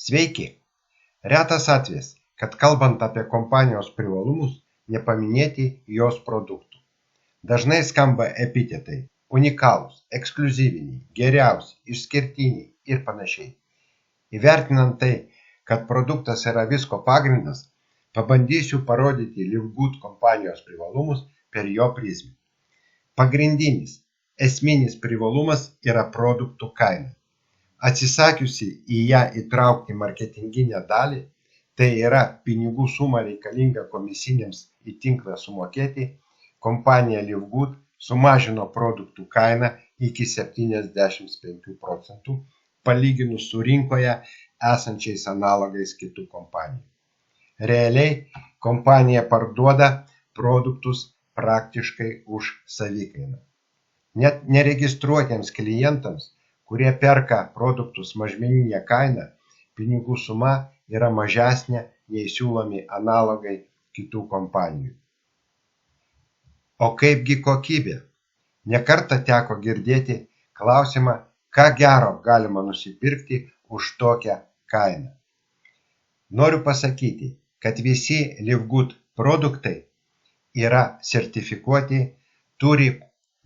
Sveiki! Retas atvejis, kad kalbant apie kompanijos privalumus, nepaminėti jos produktų. Dažnai skamba epitetai unikalūs, ekskliuzyviniai, geriausi, išskirtiniai ir panašiai. Įvertinant tai, kad produktas yra visko pagrindas, pabandysiu parodyti Livgood kompanijos privalumus per jo prizmę. Pagrindinis, esminis privalumas yra produktų kaina. Atsisakiusi į ją įtraukti marketinginę dalį, tai yra pinigų sumą reikalingą komisiniams į tinklą sumokėti, kompanija Livgood sumažino produktų kainą iki 75% palyginus su rinkoje esančiais analogais kitų kompanijų. Realiai kompanija parduoda produktus praktiškai už savikainą. Net neregistruotiems klientams, kurie perka produktus mažmeninę kainą, pinigų suma yra mažesnė nei siūlomi analogai kitų kompanijų. O kaipgi kokybė? Ne kartą teko girdėti klausimą, ką gero galima nusipirkti už tokią kainą. Noriu pasakyti, kad visi Livgood produktai yra sertifikuoti, turi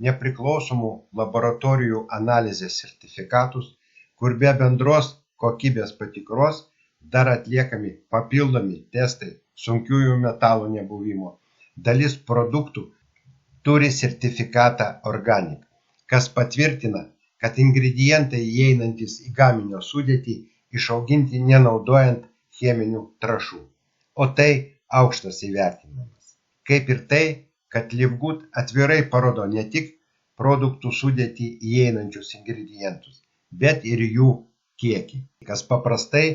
nepriklausomų laboratorijų analizės sertifikatus, kur be bendros kokybės patikros dar atliekami papildomi testai sunkiųjų metalų nebuvimo. Dalis produktų turi sertifikatą Organic, kas patvirtina, kad ingredientai įeinantys į gaminio sudėtį išauginti nenaudojant cheminių trąšų. O tai aukštas įvertinimas. Kaip ir tai, kad Livgood atvirai parodo ne tik produktų sudėtį įeinančius ingredientus, bet ir jų kiekį, kas paprastai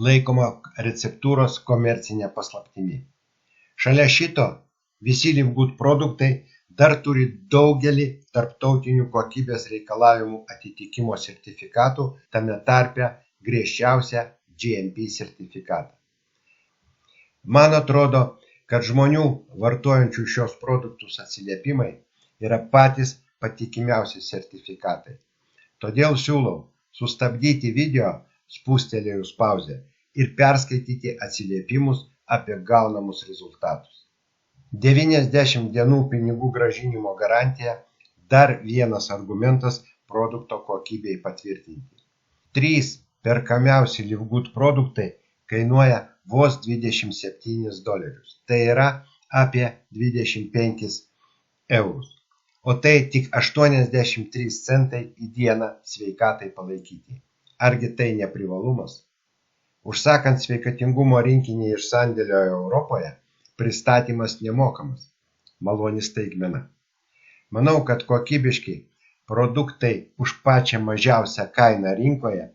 laikoma receptūros komercinė paslaptimi. Šalia šito visi Livgood produktai dar turi daugelį tarptautinių kokybės reikalavimų atitikimo sertifikatų, tame tarpe griežčiausią GMP sertifikatą. Man atrodo, kad žmonių vartojančių šios produktus atsiliepimai yra patys patikimiausi sertifikatai. Todėl siūlau sustabdyti video, spustelėjus pauzę ir perskaityti atsiliepimus apie gaunamus rezultatus. 90 dienų pinigų grąžinimo garantija – dar vienas argumentas produkto kokybei patvirtinti. 3 perkamiausi Livgood produktai kainuoja vos $27. Tai yra apie 25 eurus. O tai tik 83 centai į dieną sveikatai palaikyti. Argi tai ne privalumas? Užsakant sveikatingumo rinkinį iš sandėlio Europoje, pristatymas nemokamas. Maloni staigmena. Manau, kad kokybiški produktai už pačią mažiausią kainą rinkoje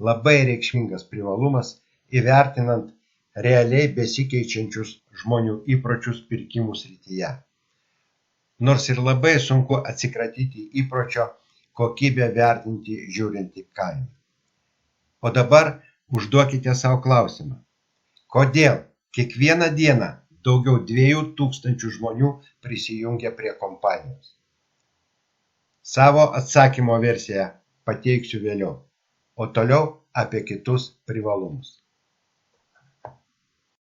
labai reikšmingas privalumas įvertinant realiai besikeičiančius žmonių įpročius pirkimų srityje. Nors ir labai sunku atsikratyti įpročio kokybę vertinti žiūrint į kainą. O dabar užduokite savo klausimą. Kodėl kiekvieną dieną daugiau 2000 žmonių prisijungia prie kompanijos? Savo atsakymo versiją pateiksiu vėliau, o toliau apie kitus privalumus.